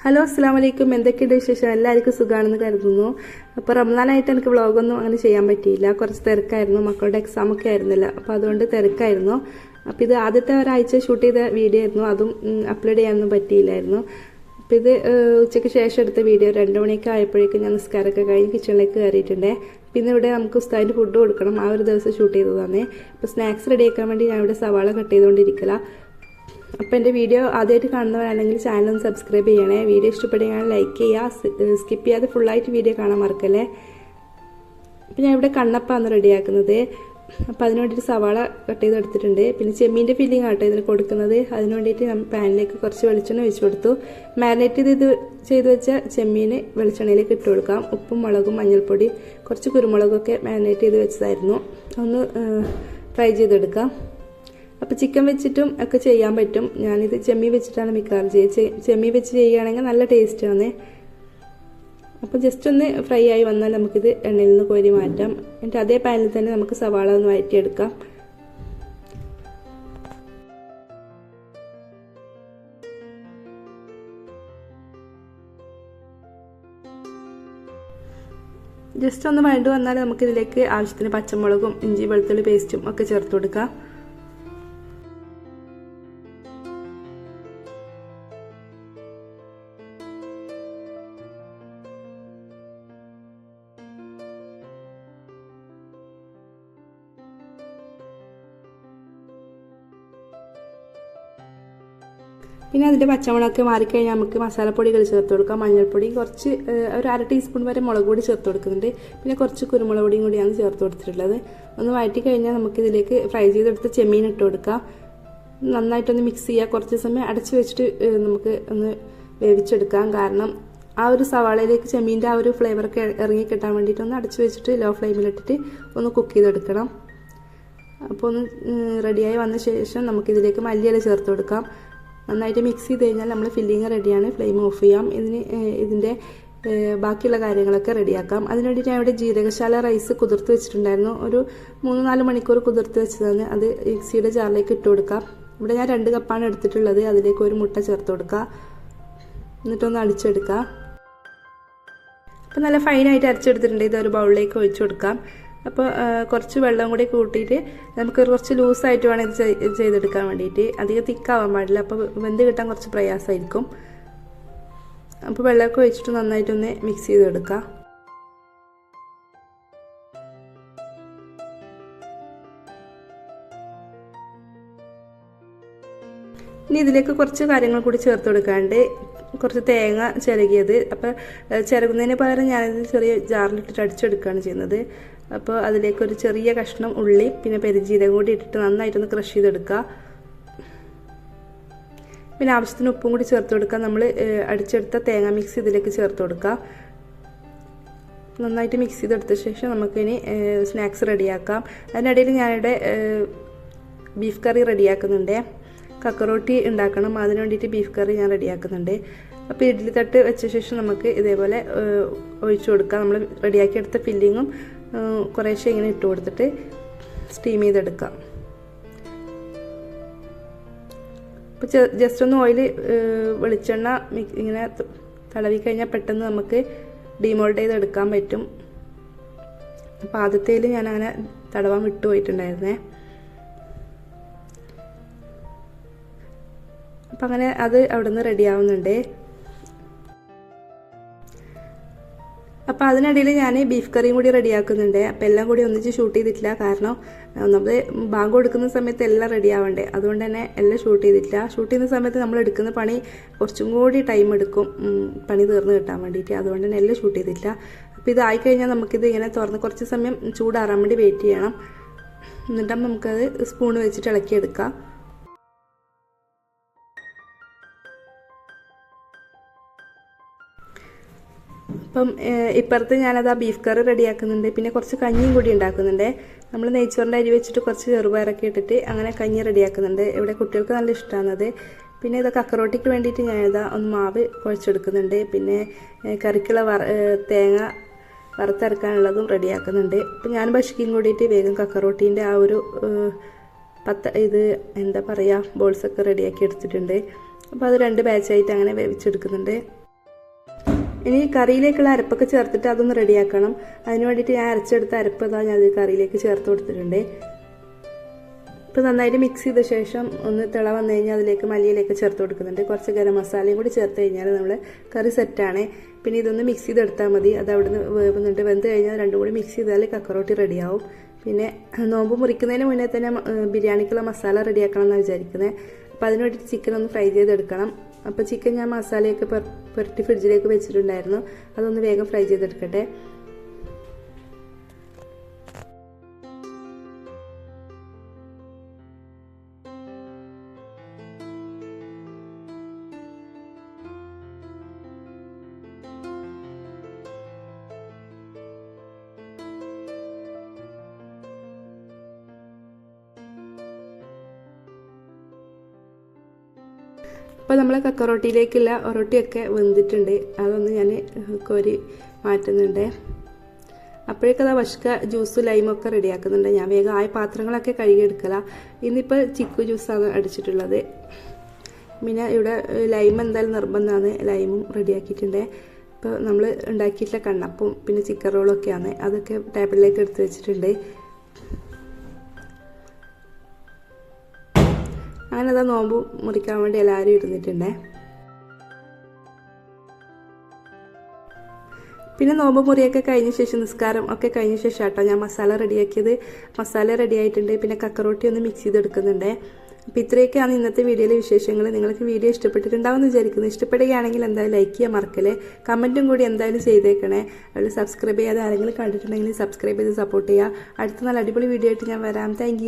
Hello അസ്സലാമു അലൈക്കും. എന്തൊക്കെയുണ്ട് വിശേഷം? എല്ലാവർക്കും സുഖമാണെന്ന് കരുതുന്നു. അപ്പോൾ റംസാനായിട്ട് എനിക്ക് വ്ളോഗൊന്നും അങ്ങനെ ചെയ്യാൻ പറ്റിയില്ല. കുറച്ച് തിരക്കായിരുന്നു, മക്കളുടെ എക്സാമൊക്കെ ആയിരുന്നില്ല, അപ്പോൾ അതുകൊണ്ട് തിരക്കായിരുന്നു. അപ്പോൾ ഇത് ആദ്യത്തെ ഒരാഴ്ച ഷൂട്ട് ചെയ്ത വീഡിയോ ആയിരുന്നു, അതും അപ്ലോഡ് ചെയ്യാനൊന്നും പറ്റിയില്ലായിരുന്നു. അപ്പോൾ ഇത് ഉച്ചയ്ക്ക് ശേഷം എടുത്ത വീഡിയോ 2 മണിയൊക്കെ ആയപ്പോഴേക്കും ഞാൻ നിസ്കാരമൊക്കെ കഴിഞ്ഞ് കിച്ചണിലേക്ക് കയറിയിട്ടുണ്ട്. പിന്നെ ഇവിടെ നമുക്ക് ഉസ്താദിന് ഫുഡ് കൊടുക്കണം, ആ ഒരു ദിവസം ഷൂട്ട് ചെയ്തതാണ്. അപ്പോൾ സ്നാക്സ് റെഡിയാക്കാൻ വേണ്ടി ഞാൻ ഇവിടെ സവാള കട്ട് ചെയ്തുകൊണ്ടിരിക്കല. അപ്പോൾ എൻ്റെ വീഡിയോ ആദ്യമായിട്ട് കാണുന്നവരാണെങ്കിൽ ചാനൽ സബ്സ്ക്രൈബ് ചെയ്യണേ. വീഡിയോ ഇഷ്ടപ്പെടുകയാണെങ്കിൽ ലൈക്ക് ചെയ്യുക, സ്കിപ്പ് ചെയ്യാതെ ഫുള്ളായിട്ട് വീഡിയോ കാണാൻ മറക്കല്ലേ. അപ്പോൾ ഞാൻ ഇവിടെ കണ്ണപ്പാണ് റെഡിയാക്കുന്നത്. അപ്പോൾ അതിന് വേണ്ടിയിട്ട് സവാള കട്ട് ചെയ്തെടുത്തിട്ടുണ്ട്. പിന്നെ ചെമ്മീൻ്റെ ഫില്ലിംഗ് ആട്ടോ ഇതിന് കൊടുക്കുന്നത്. അതിന് വേണ്ടിയിട്ട് ഞാൻ പാനിലേക്ക് കുറച്ച് വെളിച്ചെണ്ണ ഒഴിച്ചു കൊടുത്തു. മാരിനേറ്റ് ചെയ്ത് വെച്ച ചെമ്മീൻ വെളിച്ചെണ്ണയിലേക്ക് ഇട്ട് കൊടുക്കാം. ഉപ്പും മുളകും മഞ്ഞൾപ്പൊടി കുറച്ച് കുരുമുളകൊക്കെ മാരിനേറ്റ് ചെയ്ത് വെച്ചതായിരുന്നു, ഒന്ന് ഫ്രൈ ചെയ്തെടുക്കാം. അപ്പോൾ ചിക്കൻ വെച്ചിട്ടും ഒക്കെ ചെയ്യാൻ പറ്റും. ഞാനിത് ചെമ്മീൻ വെച്ചിട്ടാണ് മിക്കവാറും ചെമ്മീൻ വെച്ച് ചെയ്യുകയാണെങ്കിൽ നല്ല ടേസ്റ്റാണ്. അപ്പോൾ ജസ്റ്റ് ഒന്ന് ഫ്രൈ ആയി വന്നാൽ നമുക്കിത് എണ്ണയിൽ നിന്ന് കോരി മാറ്റാം. എന്നിട്ട് അതേ പാനിൽ തന്നെ നമുക്ക് സവാള ഒന്ന് വഴറ്റിയെടുക്കാം. ജസ്റ്റ് ഒന്ന് വഴണ്ട് വന്നാൽ നമുക്കിതിലേക്ക് ആവശ്യത്തിന് പച്ചമുളകും ഇഞ്ചി വെളുത്തുള്ളി പേസ്റ്റും ഒക്കെ ചേർത്ത് കൊടുക്കാം. പിന്നെ അതിൻ്റെ പച്ചമുളകൊക്കെ മാറിക്കഴിഞ്ഞാൽ നമുക്ക് മസാലപ്പൊടികൾ ചേർത്ത് കൊടുക്കാം. മഞ്ഞൾപ്പൊടി കുറച്ച് ഒരു 1/2 ടീസ്പൂൺ വരെ മുളക് പൊടി ചേർത്ത് കൊടുക്കുന്നുണ്ട്. പിന്നെ കുറച്ച് കുരുമുളക് പൊടിയും കൂടിയാണ് ചേർത്ത് കൊടുത്തിട്ടുള്ളത്. ഒന്ന് വഴറ്റി കഴിഞ്ഞാൽ നമുക്കിതിലേക്ക് ഫ്രൈ ചെയ്തെടുത്ത് ചെമ്മീൻ ഇട്ട് കൊടുക്കാം. നന്നായിട്ടൊന്ന് മിക്സ് ചെയ്യുക. കുറച്ച് സമയം അടച്ച് വെച്ചിട്ട് നമുക്ക് ഒന്ന് വേവിച്ചെടുക്കാം. കാരണം ആ ഒരു സവാളയിലേക്ക് ചെമ്മീൻ്റെ ആ ഒരു ഫ്ലേവറൊക്കെ ഇറങ്ങി കിട്ടാൻ വേണ്ടിയിട്ട് ഒന്ന് അടച്ച് വെച്ചിട്ട് ലോ ഫ്ലെയിമിലിട്ടിട്ട് ഒന്ന് കുക്ക് ചെയ്തെടുക്കണം. അപ്പോൾ ഒന്ന് റെഡിയായി വന്ന ശേഷം നമുക്കിതിലേക്ക് മല്ലിയില ചേർത്ത് കൊടുക്കാം. നന്നായിട്ട് മിക്സ് ചെയ്ത് കഴിഞ്ഞാൽ നമ്മൾ ഫില്ലിങ് റെഡിയാണ്. ഫ്ലെയിം ഓഫ് ചെയ്യാം. ഇതിൻ്റെ ബാക്കിയുള്ള കാര്യങ്ങളൊക്കെ റെഡിയാക്കാം. അതിന് വേണ്ടിയിട്ട് ഞാൻ ഇവിടെ ജീരകശാല റൈസ് കുതിർത്ത് വെച്ചിട്ടുണ്ടായിരുന്നു. ഒരു 3-4 മണിക്കൂർ കുതിർത്ത് വെച്ചതാണ്. അത് മിക്സിയുടെ ജാറിലേക്ക് ഇട്ട് കൊടുക്കാം. ഇവിടെ ഞാൻ 2 കപ്പാണ് എടുത്തിട്ടുള്ളത്. അതിലേക്ക് ഒരു മുട്ട ചേർത്ത് കൊടുക്കുക. എന്നിട്ടൊന്ന് അടിച്ചെടുക്കുക. അപ്പോൾ നല്ല ഫൈനായിട്ട് അരച്ചെടുത്തിട്ടുണ്ട്. ഇതൊരു ബൗളിലേക്ക് ഒഴിച്ചു കൊടുക്കാം. അപ്പോൾ കുറച്ച് വെള്ളം കൂടി കൂട്ടിയിട്ട് നമുക്ക് കുറച്ച് ലൂസായിട്ട് വേണം ഇത് ചെയ്തെടുക്കാൻ വേണ്ടിയിട്ട്. അധികം തിക്കാവാൻ പാടില്ല, അപ്പോൾ വെന്ത് കിട്ടാൻ കുറച്ച് പ്രയാസമായിരിക്കും. അപ്പോൾ വെള്ളമൊക്കെ ഒഴിച്ചിട്ട് നന്നായിട്ടൊന്ന് മിക്സ് ചെയ്തെടുക്കുക. ഇനി ഇതിലേക്ക് കുറച്ച് കാര്യങ്ങൾ കൂടി ചേർത്ത് കൊടുക്കാണ്ട് കുറച്ച് തേങ്ങ ചിരകിയത്. അപ്പോൾ ചിരകുന്നതിന് പകരം ഞാനിത് ചെറിയ ജാറിലിട്ടിട്ട് അടിച്ചെടുക്കുകയാണ് ചെയ്യുന്നത്. അപ്പോൾ അതിലേക്കൊരു ചെറിയ കഷ്ണം ഉള്ളി പിന്നെ പെരുംജീരകം കൂടി ഇട്ടിട്ട് നന്നായിട്ടൊന്ന് ക്രഷ് ചെയ്തെടുക്കുക. പിന്നെ ആവശ്യത്തിന് ഉപ്പും കൂടി ചേർത്ത് കൊടുക്കുക. നമ്മൾ അടിച്ചെടുത്ത തേങ്ങ മിക്സ് ഇതിലേക്ക് ചേർത്ത് കൊടുക്കുക. നന്നായിട്ട് മിക്സ് ചെയ്തെടുത്ത ശേഷം നമുക്കിനി സ്നാക്സ് റെഡിയാക്കാം. അതിനിടയിൽ ഞാനിവിടെ ബീഫ് കറി റെഡിയാക്കുന്നുണ്ട്. കക്കറോട്ടി ഉണ്ടാക്കണം, അതിന് വേണ്ടിയിട്ട് ബീഫ് കറി ഞാൻ റെഡിയാക്കുന്നുണ്ട്. അപ്പോൾ ഇഡ്ഡലി തട്ട് വെച്ച ശേഷം നമുക്ക് ഇതേപോലെ ഒഴിച്ചു കൊടുക്കാം. നമ്മൾ റെഡിയാക്കിയെടുത്ത ഫില്ലിങ്ങും കുറേശ്ശെ ഇങ്ങനെ ഇട്ട് കൊടുത്തിട്ട് സ്റ്റീം ചെയ്തെടുക്കാം. അപ്പോൾ ജസ്റ്റ് ഒന്ന് ഓയിൽ വെളിച്ചെണ്ണ ഇങ്ങനെ തടവി കഴിഞ്ഞാൽ പെട്ടെന്ന് നമുക്ക് ഡീമോൾഡ് ചെയ്തെടുക്കാൻ പറ്റും. അപ്പോൾ ആദ്യത്തേൽ ഞാൻ അങ്ങനെ തടവാൻ വിട്ടുപോയിട്ടുണ്ടായിരുന്നേ. അപ്പം അങ്ങനെ അത് അവിടെ നിന്ന് റെഡിയാവുന്നുണ്ട്. അപ്പോൾ അതിനിടയിൽ ഞാൻ ബീഫ് കറിയും കൂടി റെഡിയാക്കുന്നുണ്ട്. അപ്പോൾ എല്ലാം കൂടി ഒന്നിച്ച് ഷൂട്ട് ചെയ്തിട്ടില്ല. കാരണം നമ്മൾ ബാങ്ക് കൊടുക്കുന്ന സമയത്ത് എല്ലാം റെഡി ആവണ്ടേ, അതുകൊണ്ട് തന്നെ എല്ലാം ഷൂട്ട് ചെയ്തിട്ടില്ല. ഷൂട്ട് ചെയ്യുന്ന സമയത്ത് നമ്മൾ എടുക്കുന്ന പണി കുറച്ചും കൂടി ടൈം എടുക്കും പണി തീർന്ന് കിട്ടാൻ വേണ്ടിയിട്ട്. അതുകൊണ്ട് തന്നെ എല്ലാം ഷൂട്ട് ചെയ്തിട്ടില്ല. അപ്പോൾ ഇതായിക്കഴിഞ്ഞാൽ നമുക്കിത് ഇങ്ങനെ തുറന്ന് കുറച്ച് സമയം ചൂടാറാൻ വേണ്ടി വെയിറ്റ് ചെയ്യണം. എന്നിട്ട് നമുക്കത് സ്പൂൺ വെച്ചിട്ട് ഇളക്കിയെടുക്കാം. അപ്പം ഇപ്പുറത്ത് ഞാനത് ആ ബീഫ് കറി റെഡിയാക്കുന്നുണ്ട്. പിന്നെ കുറച്ച് കഞ്ഞിയും കൂടി ഉണ്ടാക്കുന്നുണ്ട്. നമ്മൾ നെയ്ച്ചോറിൻ്റെ അരി വെച്ചിട്ട് കുറച്ച് ചെറുപയറൊക്കെ ഇട്ടിട്ട് അങ്ങനെ കഞ്ഞി റെഡിയാക്കുന്നുണ്ട്. ഇവിടെ കുട്ടികൾക്ക് നല്ല ഇഷ്ടമാണത്. പിന്നെ ഇത് കക്കറോട്ടിക്ക് വേണ്ടിയിട്ട് ഞാനിതാ ഒന്ന് മാവ് കുഴച്ചെടുക്കുന്നുണ്ട്. പിന്നെ കറിക്കുള്ള തേങ്ങ വറുത്തരക്കാനുള്ളതും റെഡിയാക്കുന്നുണ്ട്. അപ്പം ഞാൻ ഭക്ഷിക്കും കൂടിയിട്ട് വേഗം കക്കറോട്ടീൻ്റെ ആ ഒരു ഇത് എന്താ പറയുക ബോൾസൊക്കെ റെഡിയാക്കി എടുത്തിട്ടുണ്ട്. അപ്പോൾ അത് 2 ബാച്ചായിട്ട് അങ്ങനെ വേവിച്ചെടുക്കുന്നുണ്ട്. ഇനി കറിയിലേക്കുള്ള അരപ്പൊക്കെ ചേർത്തിട്ട് അതൊന്ന് റെഡിയാക്കണം. അതിന് വേണ്ടിയിട്ട് ഞാൻ അരച്ചെടുത്ത അരപ്പ് ഞാൻ അത് കറിയിലേക്ക് ചേർത്ത് കൊടുത്തിട്ടുണ്ട്. ഇപ്പോൾ നന്നായിട്ട് മിക്സ് ചെയ്ത ശേഷം ഒന്ന് തിള വന്നു കഴിഞ്ഞാൽ അതിലേക്ക് മല്ലിയിലേക്ക് ചേർത്ത് കൊടുക്കുന്നുണ്ട്. കുറച്ച് ഗരം മസാലയും കൂടി ചേർത്ത് കഴിഞ്ഞാൽ നമ്മൾ കറി സെറ്റാണ്. പിന്നെ ഇതൊന്ന് മിക്സ് ചെയ്തെടുത്താൽ മതി. അത് അവിടുന്ന് വേവുന്നുണ്ട്. വെന്ത് കഴിഞ്ഞാൽ രണ്ടും കൂടി മിക്സ് ചെയ്താൽ കക്കറോട്ടി റെഡിയാവും. പിന്നെ നോമ്പ് മുറിക്കുന്നതിന് മുന്നേ തന്നെ ബിരിയാണിക്കുള്ള മസാല റെഡിയാക്കണം എന്നാണ് വിചാരിക്കുന്നത്. അപ്പോൾ അതിന് വേണ്ടിയിട്ട് ചിക്കൻ ഒന്ന് ഫ്രൈ ചെയ്തെടുക്കണം. അപ്പോൾ ചിക്കൻ ഞാൻ മസാലയൊക്കെ പുരട്ടി ഫ്രിഡ്ജിലേക്ക് വെച്ചിട്ടുണ്ടായിരുന്നു. അതൊന്ന് വേഗം ഫ്രൈ ചെയ്തെടുക്കട്ടെ. അപ്പോൾ നമ്മൾ കക്കറോട്ടിയിലേക്കുള്ള ഒറോട്ടിയൊക്കെ വെന്തിട്ടുണ്ട്. അതൊന്ന് ഞാൻ കോരി മാറ്റുന്നുണ്ട്. അപ്പോഴേക്കത് വഷ്ക ജ്യൂസ് ലൈമൊക്കെ റെഡിയാക്കുന്നുണ്ട്. ഞാൻ വേഗം ആയ പാത്രങ്ങളൊക്കെ കഴുകിയെടുക്കല. ഇന്നിപ്പോൾ ചിക്കു ജ്യൂസാണ് അടിച്ചിട്ടുള്ളത്. പിന്നെ ഇവിടെ ലൈം എന്തായാലും നിർബന്ധമാണ്. ലൈമും റെഡിയാക്കിയിട്ടുണ്ട്. ഇപ്പോൾ നമ്മൾ ഉണ്ടാക്കിയിട്ടുള്ള കണ്ണപ്പും പിന്നെ ചിക്കൻ റോളൊക്കെയാണ്. അതൊക്കെ ടേബിളിലേക്ക് എടുത്ത് വെച്ചിട്ടുണ്ട്. അങ്ങനെ അതാ നോമ്പ് മുറിക്കാൻ വേണ്ടി എല്ലാവരും ഇരുന്നിട്ടുണ്ടേ. പിന്നെ നോമ്പ് മുറിയൊക്കെ കഴിഞ്ഞ ശേഷം നിസ്കാരം ഒക്കെ കഴിഞ്ഞ ശേഷം കേട്ടോ ഞാൻ മസാല റെഡിയാക്കിയത്. മസാല റെഡി ആയിട്ടുണ്ട്. പിന്നെ കക്കറോട്ടി ഒന്ന് മിക്സ് ചെയ്തെടുക്കുന്നുണ്ട്. അപ്പോൾ ഇത്രയൊക്കെയാണ് ഇന്നത്തെ വീഡിയോയിലെ വിശേഷങ്ങൾ. നിങ്ങൾക്ക് വീഡിയോ ഇഷ്ടപ്പെട്ടിട്ടുണ്ടാവുമെന്ന് വിചാരിക്കുന്നു. ഇഷ്ടപ്പെടുകയാണെങ്കിൽ എന്തായാലും ലൈക്ക് ചെയ്യാൻ മറക്കല്ലേ. കമൻറ്റും കൂടി എന്തായാലും ചെയ്തേക്കണേ. അതിൽ സബ്സ്ക്രൈബ് ചെയ്യാതെ ആരെങ്കിലും കണ്ടിട്ടുണ്ടെങ്കിൽ സബ്സ്ക്രൈബ് ചെയ്ത് സപ്പോർട്ട് ചെയ്യുക. അടുത്ത നല്ല അടിപൊളി വീഡിയോ ആയിട്ട് ഞാൻ വരാം. താങ്ക്